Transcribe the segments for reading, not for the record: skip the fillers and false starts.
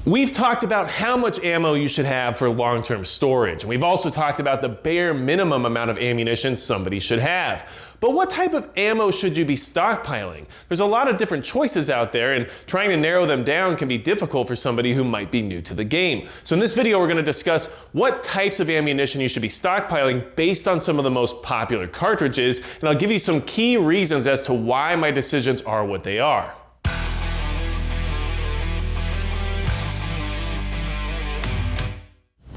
We've talked about how much ammo you should have for long-term storage, and we've also talked about the bare minimum amount of ammunition somebody should have. But what type of ammo should you be stockpiling? There's a lot of different choices out there, and trying to narrow them down can be difficult for somebody who might be new to the game. So in this video, we're going to discuss what types of ammunition you should be stockpiling based on some of the most popular cartridges, and I'll give you some key reasons as to why my decisions are what they are.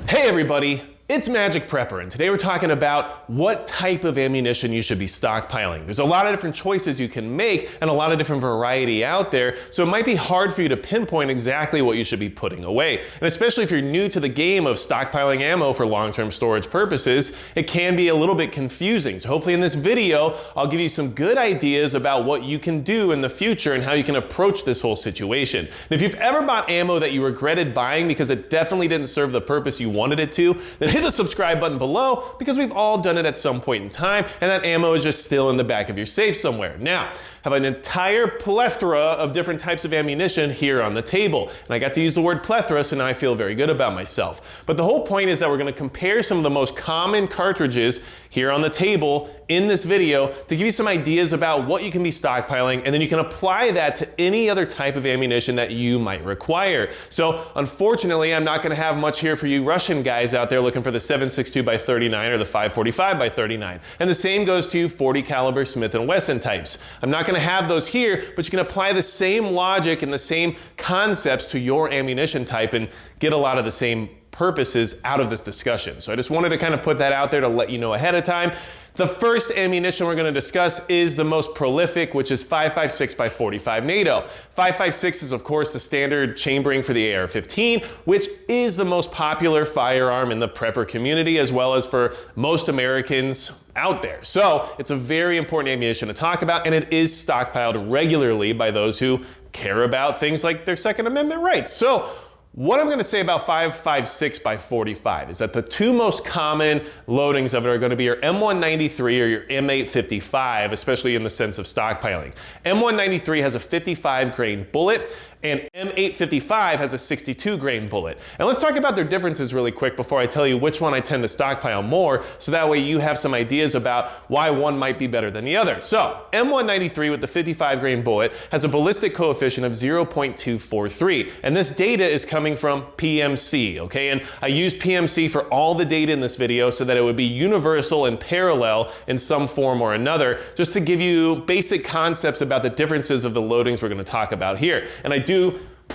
Hey everybody, it's Magic Prepper, and today we're talking about what type of ammunition you should be stockpiling. There's a lot of different choices you can make and a lot of different variety out there, so it might be hard for you to pinpoint exactly what you should be putting away. And especially if you're new to the game of stockpiling ammo for long-term storage purposes, it can be a little bit confusing. So hopefully in this video, I'll give you some good ideas about what you can do in the future and how you can approach this whole situation. And if you've ever bought ammo that you regretted buying because it definitely didn't serve the purpose you wanted it to, then hit the subscribe button below, because we've all done it at some point in time, and that ammo is just still in the back of your safe somewhere. Now, I have an entire plethora of different types of ammunition here on the table, and I got to use the word plethora, so now I feel very good about myself. But the whole point is that we're going to compare some of the most common cartridges here on the table in this video to give you some ideas about what you can be stockpiling, and then you can apply that to any other type of ammunition that you might require. So unfortunately, I'm not going to have much here for you Russian guys out there looking for the 7.62x39 or the 5.45x39. And the same goes to 40 caliber Smith & Wesson types. I'm not going to have those here, but you can apply the same logic and the same concepts to your ammunition type and get a lot of the same purposes out of this discussion. So I just wanted to kind of put that out there to let you know ahead of time. The first ammunition we're going to discuss is the most prolific, which is 5.56x45 Nato. 5.56 is of course the standard chambering for the AR-15, which is the most popular firearm in the prepper community as well as for most Americans out there. So it's a very important ammunition to talk about, and it is stockpiled regularly by those who care about things like their Second Amendment rights. So what I'm going to say about 5.56x45 is that the two most common loadings of it are going to be your M193 or your M855, especially in the sense of stockpiling. M193 has a 55 grain bullet, and M855 has a 62 grain bullet. And let's talk about their differences really quick before I tell you which one I tend to stockpile more, so that way you have some ideas about why one might be better than the other. So M193 with the 55 grain bullet has a ballistic coefficient of 0.243, and this data is coming from PMC, okay? And I use PMC for all the data in this video so that it would be universal and parallel in some form or another, just to give you basic concepts about the differences of the loadings we're going to talk about here. And I do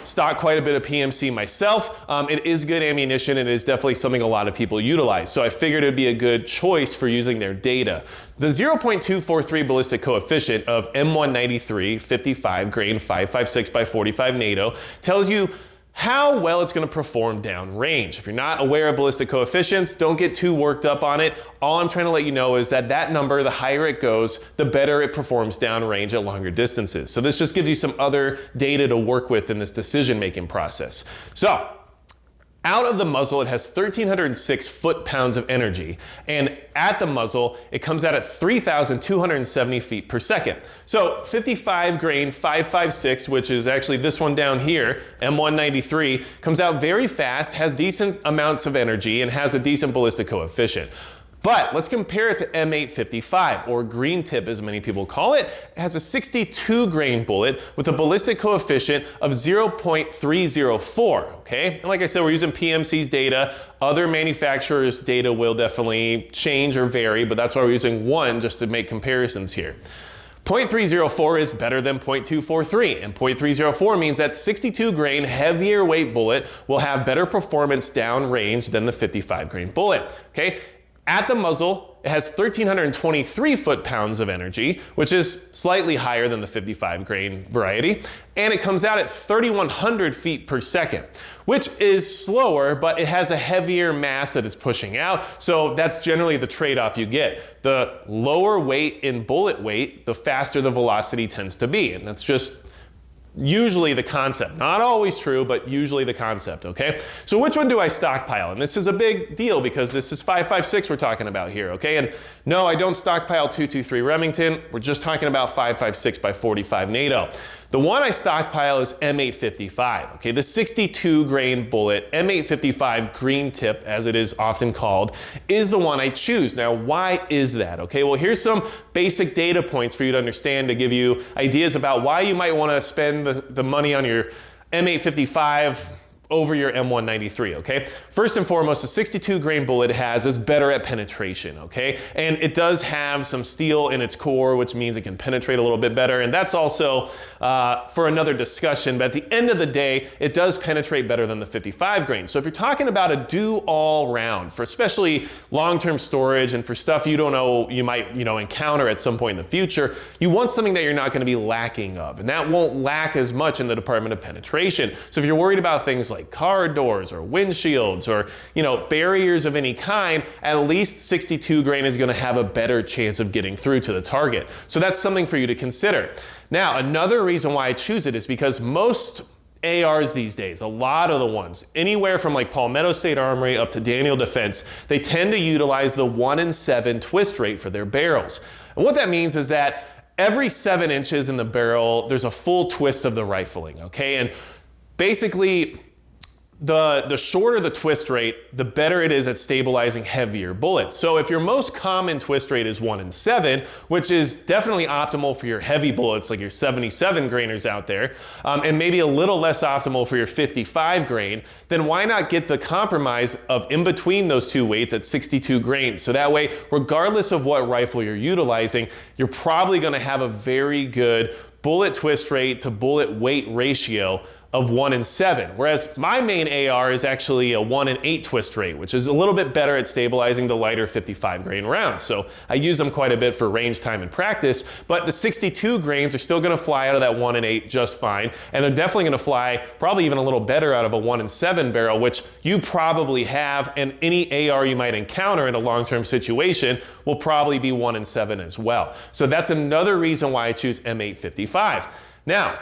stock quite a bit of PMC myself. It is good ammunition, and it is definitely something a lot of people utilize. So I figured it'd be a good choice for using their data. The 0.243 ballistic coefficient of M193 55 grain 5.56x45 Nato tells you how well it's going to perform downrange. If you're not aware of ballistic coefficients, don't get too worked up on it. All I'm trying to let you know is that that number, the higher it goes, the better it performs downrange at longer distances. So this just gives you some other data to work with in this decision-making process. So out of the muzzle, it has 1,306 foot-pounds of energy, and at the muzzle, it comes out at 3,270 feet per second. So 55 grain 5.56, which is actually this one down here, M193, comes out very fast, has decent amounts of energy, and has a decent ballistic coefficient. But let's compare it to M855, or green tip as many people call it. It has a 62 grain bullet with a ballistic coefficient of 0.304, okay? And like I said, we're using PMC's data. Other manufacturers' data will definitely change or vary, but that's why we're using one just to make comparisons here. 0.304 is better than 0.243, and 0.304 means that 62 grain heavier weight bullet will have better performance downrange than the 55 grain bullet, okay? At the muzzle, it has 1,323 foot-pounds of energy, which is slightly higher than the 55 grain variety, and it comes out at 3,100 feet per second, which is slower, but it has a heavier mass that it's pushing out, so that's generally the trade-off you get. The lower weight in bullet weight, the faster the velocity tends to be, and that's just usually the concept. Not always true, but usually the concept, okay? So which one do I stockpile? And this is a big deal because this is 5.56 we're talking about here, okay? And no, I don't stockpile 223 Remington. We're just talking about 5.56 by 45 Nato. The one I stockpile is M855, okay? The 62 grain bullet, M855 green tip, as it is often called, is the one I choose. Now, why is that, okay? Well, here's some basic data points for you to understand to give you ideas about why you might want to spend the money on your M855 over your M193, okay? First and foremost, the 62 grain bullet is better at penetration, okay? And it does have some steel in its core, which means it can penetrate a little bit better. And that's also for another discussion, but at the end of the day, it does penetrate better than the 55 grain. So if you're talking about a do all round for especially long-term storage and for stuff you don't know, you might, encounter at some point in the future, you want something that you're not gonna be lacking of. And that won't lack as much in the department of penetration. So if you're worried about things like car doors or windshields or barriers of any kind, at least 62 grain is going to have a better chance of getting through to the target. So that's something for you to consider. Now, another reason why I choose it is because most ARs these days, a lot of the ones, anywhere from like Palmetto State Armory up to Daniel Defense, they tend to utilize the 1-in-7 twist rate for their barrels. And what that means is that every 7 inches in the barrel, there's a full twist of the rifling, okay? And basically, the shorter the twist rate, the better it is at stabilizing heavier bullets. So if your most common twist rate is 1-in-7, which is definitely optimal for your heavy bullets like your 77 grainers out there, and maybe a little less optimal for your 55 grain, then why not get the compromise of in between those two weights at 62 grains? So that way, regardless of what rifle you're utilizing, you're probably gonna have a very good bullet twist rate to bullet weight ratio of 1-in-7, whereas my main AR is actually a 1-in-8 twist rate, which is a little bit better at stabilizing the lighter 55 grain rounds. So I use them quite a bit for range, time, and practice, but the 62 grains are still gonna fly out of that 1-in-8 just fine, and they're definitely gonna fly probably even a little better out of a 1-in-7 barrel, which you probably have, and any AR you might encounter in a long-term situation will probably be 1-in-7 as well. So that's another reason why I choose M855. Now,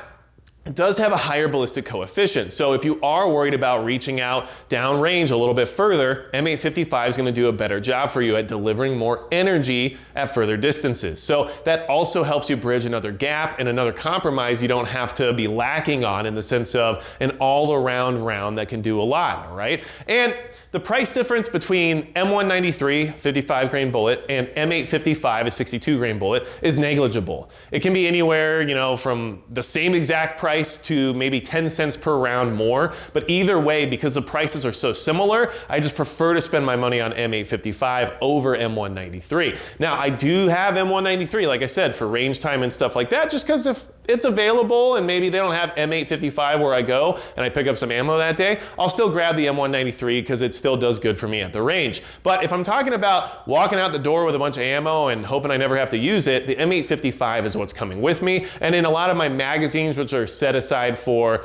it does have a higher ballistic coefficient. So if you are worried about reaching out downrange a little bit further, M855 is going to do a better job for you at delivering more energy at further distances. So that also helps you bridge another gap and another compromise you don't have to be lacking on in the sense of an all-around round that can do a lot, all right? And the price difference between M193, 55 grain bullet, and M855, a 62 grain bullet, is negligible. It can be anywhere, from the same exact price to maybe 10 cents per round more, but either way, because the prices are so similar, I just prefer to spend my money on M855 over M193. Now, I do have M193, like I said, for range time and stuff like that, just because if it's available and maybe they don't have M855 where I go and I pick up some ammo that day, I'll still grab the M193 because it still does good for me at the range. But if I'm talking about walking out the door with a bunch of ammo and hoping I never have to use it, the M855 is what's coming with me. And in a lot of my magazines, which are set aside for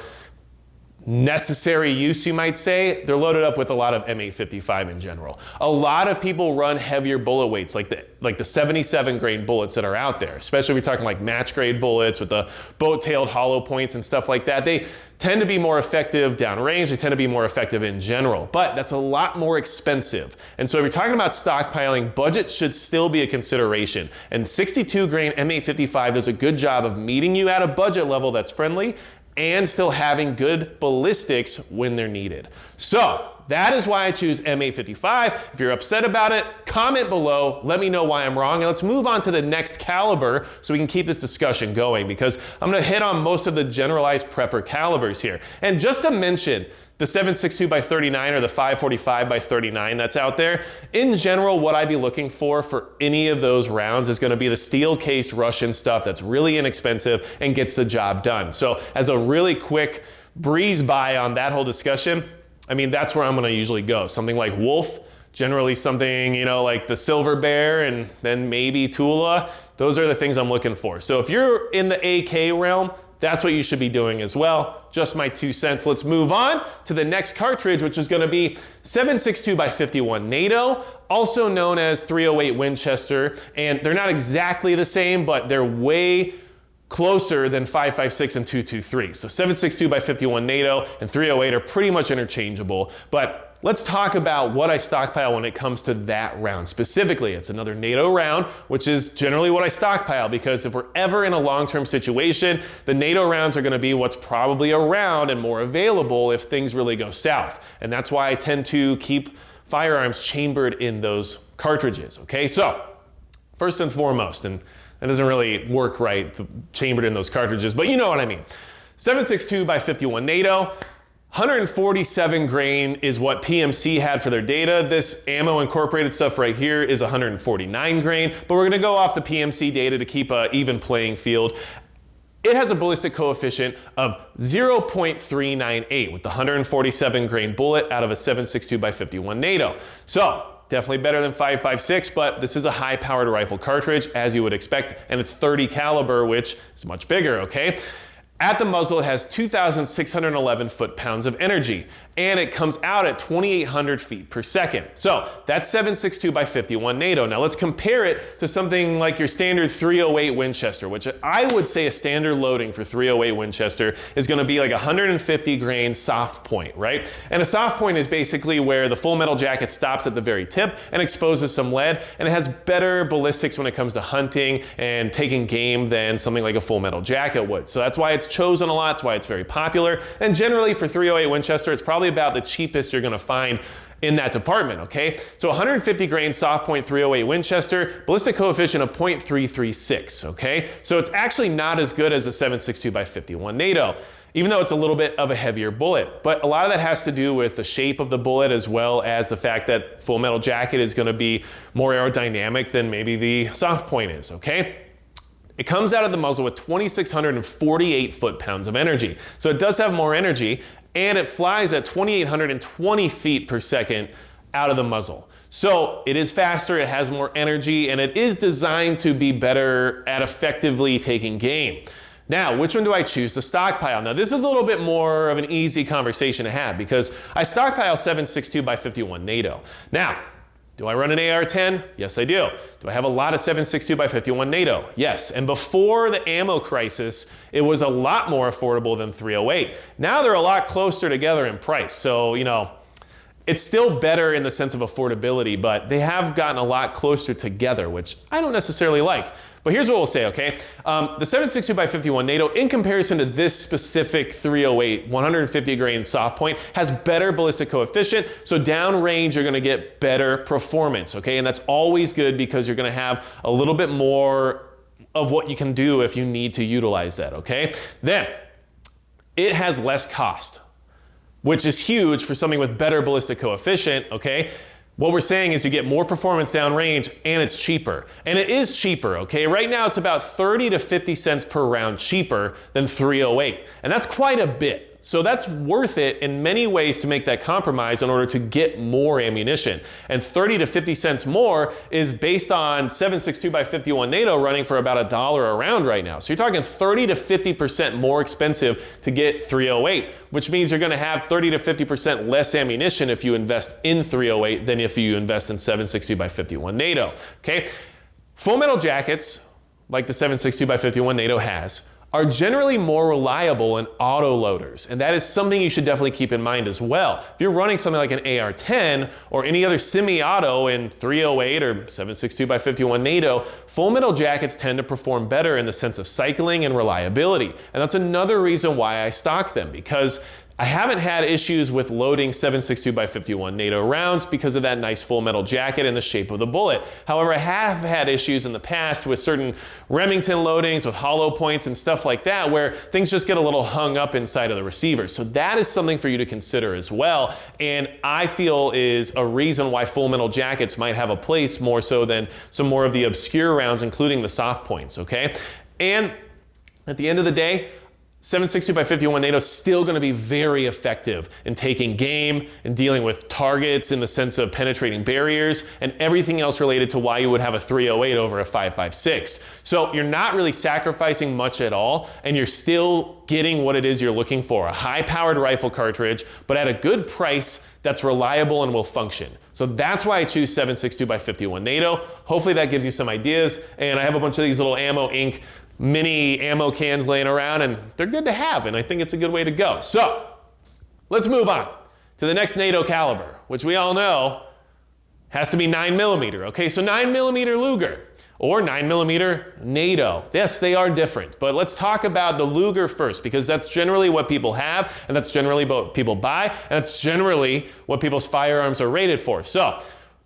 necessary use, you might say, they're loaded up with a lot of M855 in general. A lot of people run heavier bullet weights like the 77 grain bullets that are out there, especially if you're talking like match grade bullets with the boat-tailed hollow points and stuff like that. They tend to be more effective downrange, they tend to be more effective in general, but that's a lot more expensive. And so if you're talking about stockpiling, budget should still be a consideration. And 62 grain M855 does a good job of meeting you at a budget level that's friendly and still having good ballistics when they're needed. So that is why I choose M855. If you're upset about it, comment below, let me know why I'm wrong, and let's move on to the next caliber so we can keep this discussion going, because I'm gonna hit on most of the generalized prepper calibers here. And just to mention, the 7.62x39 or the 5.45x39 that's out there, in general, what I'd be looking for any of those rounds is gonna be the steel-cased Russian stuff that's really inexpensive and gets the job done. So as a really quick breeze by on that whole discussion, I mean, that's where I'm gonna usually go. Something like Wolf, generally something, like the Silver Bear, and then maybe Tula. Those are the things I'm looking for. So if you're in the AK realm, that's what you should be doing as well. Just my 2 cents. Let's move on to the next cartridge, which is gonna be 7.62x51 Nato, also known as 308 Winchester. And they're not exactly the same, but they're way closer than 5.56 and 2.23. So 7.62x51 Nato and 308 are pretty much interchangeable. But let's talk about what I stockpile when it comes to that round. Specifically, it's another NATO round, which is generally what I stockpile, because if we're ever in a long-term situation, the NATO rounds are gonna be what's probably around and more available if things really go south. And that's why I tend to keep firearms chambered in those cartridges, okay? So, first and foremost, and that doesn't really work right, chambered in those cartridges, but you know what I mean. 7.62 by 51 NATO, 147 grain is what PMC had for their data. This ammo incorporated stuff right here is 149 grain, but we're gonna go off the PMC data to keep an even playing field. It has a ballistic coefficient of 0.398 with the 147 grain bullet out of a 7.62 by 51 NATO. So, definitely better than 5.56, but this is a high-powered rifle cartridge, as you would expect, and it's 30 caliber, which is much bigger, okay? At the muzzle, it has 2,611 foot-pounds of energy, and it comes out at 2,800 feet per second. So that's 7.62 by 51 NATO. Now let's compare it to something like your standard 308 Winchester, which I would say a standard loading for 308 Winchester is gonna be like 150 grain soft point, right? And a soft point is basically where the full metal jacket stops at the very tip and exposes some lead, and it has better ballistics when it comes to hunting and taking game than something like a full metal jacket would. So that's why it's chosen a lot, that's why it's very popular. And generally for 308 Winchester, it's probably about the cheapest you're gonna find in that department, okay? So 150 grain soft point 308 Winchester, ballistic coefficient of 0.336, okay? So it's actually not as good as a 7.62 by 51 NATO, even though it's a little bit of a heavier bullet. But a lot of that has to do with the shape of the bullet, as well as the fact that full metal jacket is gonna be more aerodynamic than maybe the soft point is, okay? It comes out of the muzzle with 2,648 foot-pounds of energy. So it does have more energy, and it flies at 2,820 feet per second out of the muzzle. So it is faster, it has more energy, and it is designed to be better at effectively taking game. Now, which one do I choose to stockpile? Now, this is a little bit more of an easy conversation to have because I stockpile 7.62 by 51 NATO. Now, do I run an AR-10? Yes, I do. Do I have a lot of 7.62 by 51 NATO? Yes. And before the ammo crisis, it was a lot more affordable than 308. Now they're a lot closer together in price. So, you know, it's still better in the sense of affordability, but they have gotten a lot closer together, which I don't necessarily like. But here's what we'll say, okay? The 7.62 by 51 NATO, in comparison to this specific 308 150 grain soft point, has better ballistic coefficient, so downrange you're gonna get better performance, okay? And that's always good because you're gonna have a little bit more of what you can do if you need to utilize that, okay? Then, it has less cost, which is huge for something with better ballistic coefficient, okay? What we're saying is you get more performance downrange and it's cheaper. And it is cheaper, okay? Right now it's about 30 to 50 cents per round cheaper than 308. And that's quite a bit. So that's worth it in many ways to make that compromise in order to get more ammunition. And 30 to 50 cents more is based on 7.62 by 51 NATO running for about $1 a round right now. So you're talking 30 to 50% more expensive to get 308, which means you're gonna have 30 to 50% less ammunition if you invest in 308 than if you invest in 7.62 by 51 NATO, okay? Full metal jackets, like the 7.62 by 51 NATO has, are generally more reliable in auto loaders, and that is something you should definitely keep in mind as well. If you're running something like an AR-10 or any other semi-auto in 308 or 7.62 by 51 NATO, full metal jackets tend to perform better in the sense of cycling and reliability. And that's another reason why I stock them, because I haven't had issues with loading 7.62 by 51 NATO rounds because of that nice full metal jacket and the shape of the bullet. However, I have had issues in the past with certain Remington loadings with hollow points and stuff like that where things just get a little hung up inside of the receiver. So that is something for you to consider as well, and I feel is a reason why full metal jackets might have a place more so than some more of the obscure rounds, including the soft points, okay? And at the end of the day, 7.62 by 51 NATO is still going to be very effective in taking game and dealing with targets in the sense of penetrating barriers and everything else related to why you would have a 308 over a 5.56. So you're not really sacrificing much at all, and you're still getting what it is you're looking for, a high-powered rifle cartridge, but at a good price that's reliable and will function. So that's why I choose 7.62 by 51 NATO. Hopefully that gives you some ideas, and I have a bunch of these little Ammo Inc. mini ammo cans laying around, and they're good to have, and I think it's a good way to go. So let's move on. to the next NATO caliber, which we all know has to be 9mm. Okay, so 9mm Luger or 9mm NATO. Yes, they are different, but let's talk about the Luger first, because that's generally what people have, and that's generally what people buy, and that's generally what people's firearms are rated for. So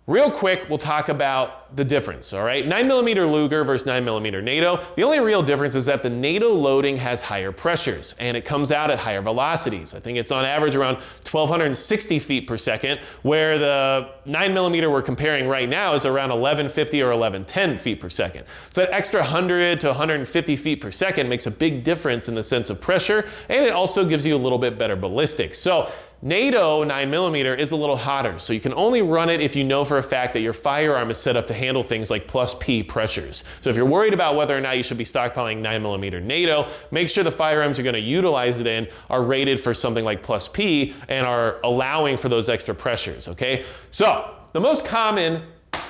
real quick, we'll talk about the difference, all right? 9mm Luger versus 9mm NATO. The only real difference is that the NATO loading has higher pressures, and it comes out at higher velocities. I think it's on average around 1,260 feet per second, where the 9mm we're comparing right now is around 1,150 or 1,110 feet per second. So that extra 100 to 150 feet per second makes a big difference in the sense of pressure, and it also gives you a little bit better ballistics. So NATO 9mm is a little hotter, so you can only run it if you know for a fact that your firearm is set up to handle things like +P pressures. So if you're worried about whether or not you should be stockpiling 9mm NATO, make sure the firearms you're going to utilize it in are rated for something like +P and are allowing for those extra pressures, okay? So the most common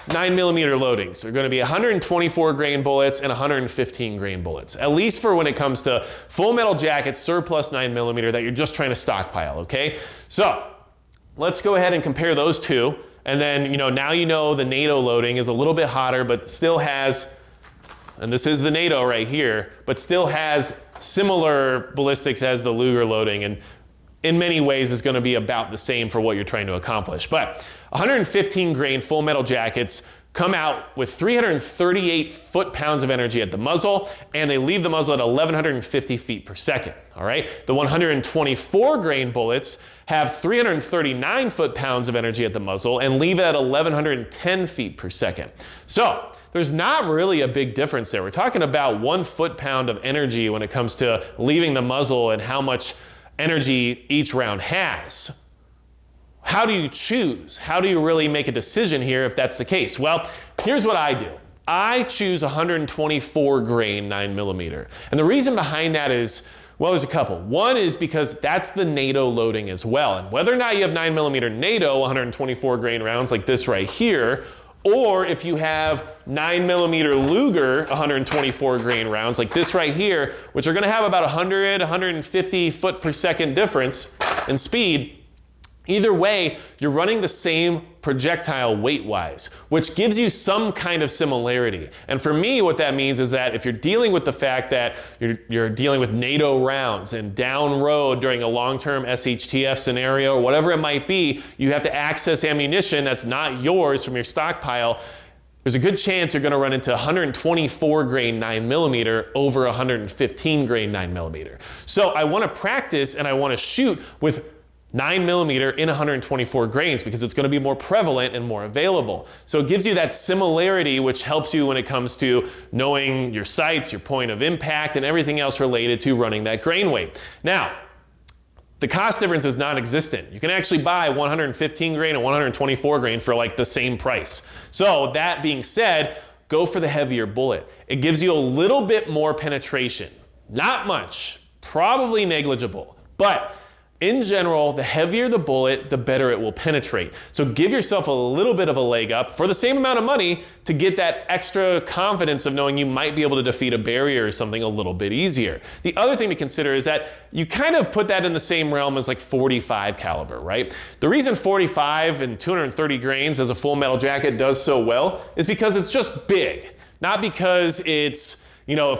9mm loadings are going to be 124 grain bullets and 115 grain bullets, at least for when it comes to full metal jackets, surplus 9mm that you're just trying to stockpile, okay? So let's go ahead and compare those two, and then now you know the NATO loading is a little bit hotter, but still has, and this is the NATO right here, but still has similar ballistics as the Luger loading, and in many ways is going to be about the same for what you're trying to accomplish. But 115 grain full metal jackets come out with 338 foot-pounds of energy at the muzzle, and they leave the muzzle at 1,150 feet per second, all right? The 124 grain bullets have 339 foot-pounds of energy at the muzzle and leave it at 1,110 feet per second. So there's not really a big difference there. We're talking about 1 foot-pound of energy when it comes to leaving the muzzle and how much energy each round has. How do you choose? How do you really make a decision here if that's the case? Well, here's what I do. I choose 124 grain 9mm. And the reason behind that is, well, there's a couple. One is because that's the NATO loading as well. And whether or not you have 9mm NATO 124 grain rounds like this right here, or if you have 9mm Luger 124 grain rounds like this right here, which are going to have about 100, 150 foot per second difference in speed, either way, you're running the same projectile weight-wise, which gives you some kind of similarity. And for me, what that means is that if you're dealing with the fact that you're dealing with NATO rounds and down road during a long-term SHTF scenario or whatever it might be, you have to access ammunition that's not yours from your stockpile, there's a good chance you're going to run into 124 grain 9mm over 115 grain 9mm. So I want to practice and I want to shoot with 9mm in 124 grains because it's going to be more prevalent and more available. So it gives you that similarity, which helps you when it comes to knowing your sights, your point of impact, and everything else related to running that grain weight. Now, the cost difference is non-existent. You can actually buy 115 grain and 124 grain for like the same price. So that being said, go for the heavier bullet. It gives you a little bit more penetration. Not much, probably negligible, but in general, the heavier the bullet, the better it will penetrate. So give yourself a little bit of a leg up for the same amount of money to get that extra confidence of knowing you might be able to defeat a barrier or something a little bit easier. The other thing to consider is that you kind of put that in the same realm as like 45 caliber, right? The reason 45 and 230 grains as a full metal jacket does so well is because it's just big, not because it's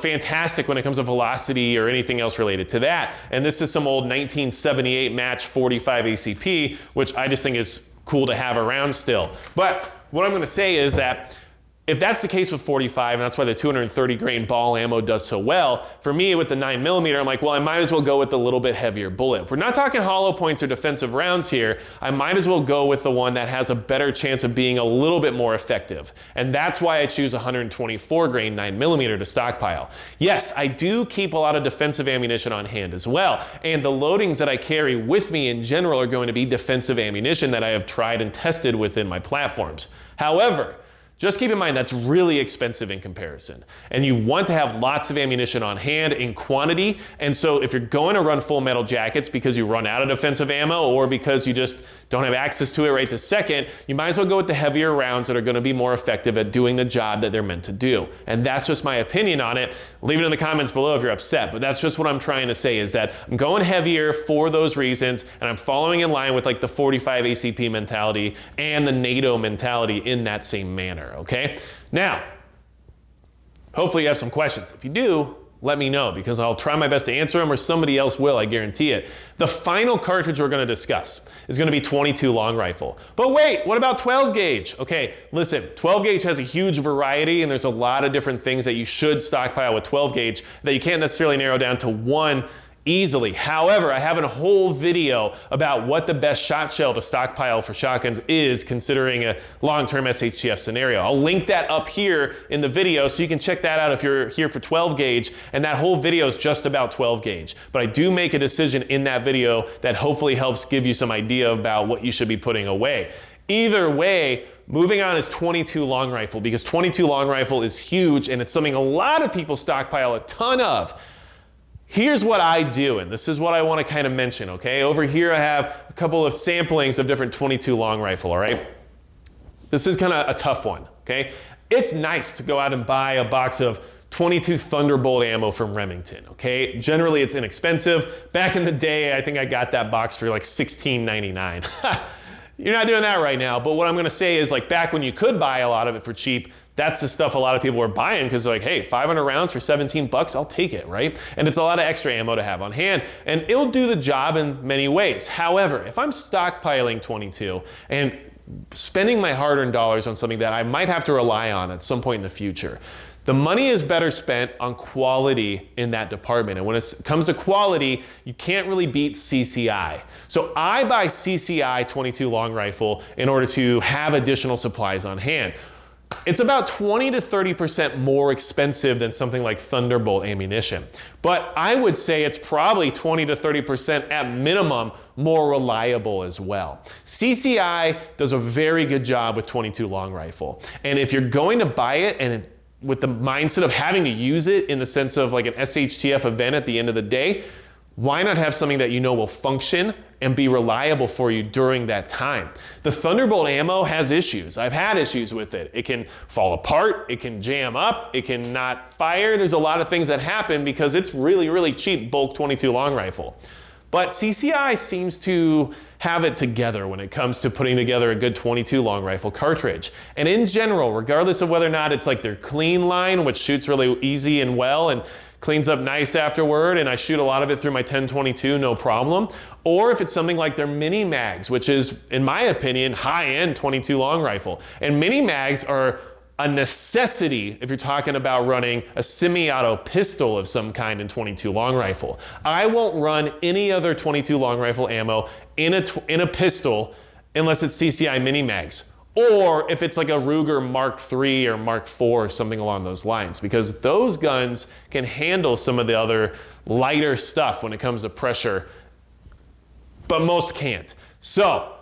fantastic when it comes to velocity or anything else related to that. And this is some old 1978 match 45 ACP, which I just think is cool to have around still. But what I'm going to say is that if that's the case with 45, and that's why the 230 grain ball ammo does so well, for me with the 9mm, I'm like, well, I might as well go with the little bit heavier bullet. If we're not talking hollow points or defensive rounds here, I might as well go with the one that has a better chance of being a little bit more effective. And that's why I choose 124 grain 9mm to stockpile. Yes, I do keep a lot of defensive ammunition on hand as well. And the loadings that I carry with me in general are going to be defensive ammunition that I have tried and tested within my platforms. However, Just keep in mind that's really expensive in comparison. And you want to have lots of ammunition on hand in quantity. And so if you're going to run full metal jackets because you run out of defensive ammo or because you just don't have access to it right this second, you might as well go with the heavier rounds that are going to be more effective at doing the job that they're meant to do. And that's just my opinion on it. Leave it in the comments below if you're upset, but that's just what I'm trying to say, is that I'm going heavier for those reasons, and I'm following in line with like the 45 ACP mentality and the NATO mentality in that same manner, okay? Now, hopefully you have some questions. If you do, let me know, because I'll try my best to answer them, or somebody else will, I guarantee it. The final cartridge we're going to discuss is going to be 22 long rifle. But wait, what about 12 gauge? Okay, listen, 12 gauge has a huge variety, and there's a lot of different things that you should stockpile with 12 gauge that you can't necessarily narrow down to one easily. However, I have a whole video about what the best shot shell to stockpile for shotguns is, considering a long-term SHTF scenario. I'll link that up here in the video so you can check that out if you're here for 12 gauge, and that whole video is just about 12 gauge. But I do make a decision in that video that hopefully helps give you some idea about what you should be putting away. Either way, moving on is 22 long rifle, because 22 long rifle is huge, and it's something a lot of people stockpile a ton of. Here's what I do, and this is what I want to kind of mention, okay? Over here I have a couple of samplings of different 22 long rifle, all right? This is kind of a tough one, okay? It's nice to go out and buy a box of 22 Thunderbolt ammo from Remington, okay? Generally it's inexpensive. Back in the day, I think I got that box for like $16.99. You're not doing that right now, but what I'm gonna say is, like, back when you could buy a lot of it for cheap, that's the stuff a lot of people were buying, because they're like, hey, 500 rounds for 17 bucks, I'll take it, right? And it's a lot of extra ammo to have on hand, and it'll do the job in many ways. However, if I'm stockpiling 22 and spending my hard-earned dollars on something that I might have to rely on at some point in the future, the money is better spent on quality in that department. And when it comes to quality, you can't really beat CCI. So I buy CCI 22 long rifle in order to have additional supplies on hand. It's about 20 to 30% more expensive than something like Thunderbolt ammunition. But I would say it's probably 20 to 30% at minimum more reliable as well. CCI does a very good job with 22 long rifle. And if you're going to buy it and with the mindset of having to use it in the sense of like an SHTF event at the end of the day, why not have something that you know will function and be reliable for you during that time? The Thunderbolt ammo has issues. I've had issues with it. It can fall apart, it can jam up, it can not fire. There's a lot of things that happen because it's really, really cheap bulk 22 long rifle. But CCI seems to have it together when it comes to putting together a good 22 long rifle cartridge. And in general, regardless of whether or not it's like their clean line, which shoots really easy and well and cleans up nice afterward, and I shoot a lot of it through my 10-22, no problem, or if it's something like their mini mags, which is, in my opinion, high-end 22 long rifle. And mini mags are a necessity if you're talking about running a semi-auto pistol of some kind in 22 long rifle. I won't run any other 22 long rifle ammo in a pistol unless it's CCI mini mags, or if it's like a Luger Mark III or Mark IV or something along those lines, because those guns can handle some of the other lighter stuff when it comes to pressure, but most can't. So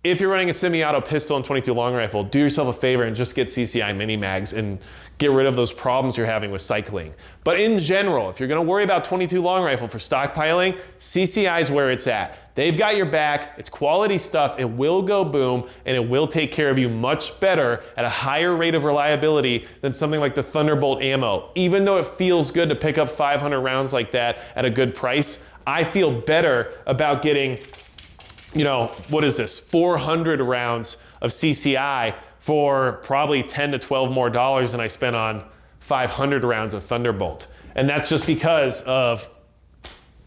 if you're running a semi-auto pistol and 22 long rifle, do yourself a favor and just get CCI mini mags and get rid of those problems you're having with cycling. But in general, if you're gonna worry about 22 long rifle for stockpiling, CCI is where it's at. They've got your back, it's quality stuff, it will go boom, and it will take care of you much better at a higher rate of reliability than something like the Thunderbolt ammo. Even though it feels good to pick up 500 rounds like that at a good price, I feel better about getting, you know, what is this, 400 rounds of CCI for probably 10 to 12 more dollars than I spent on 500 rounds of Thunderbolt. And that's just because of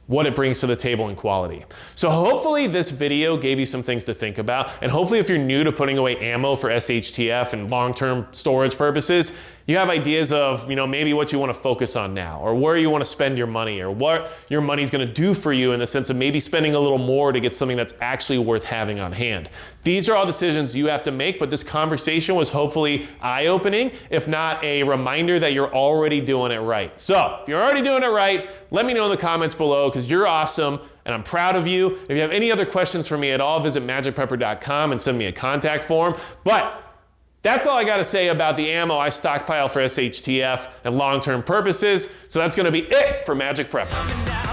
what it brings to the table in quality. So hopefully this video gave you some things to think about, and hopefully if you're new to putting away ammo for SHTF and long-term storage purposes, you have ideas of, you know, maybe what you want to focus on now, or where you want to spend your money, or what your money's going to do for you in the sense of maybe spending a little more to get something that's actually worth having on hand. These are all decisions you have to make, but this conversation was hopefully eye-opening, if not a reminder that you're already doing it right. So if you're already doing it right, let me know in the comments below, because you're awesome and I'm proud of you. If you have any other questions for me at all, visit magicprepper.com and send me a contact form. But That's all I gotta say about the ammo I stockpile for SHTF and long-term purposes, so that's gonna be it for Magic Prepper.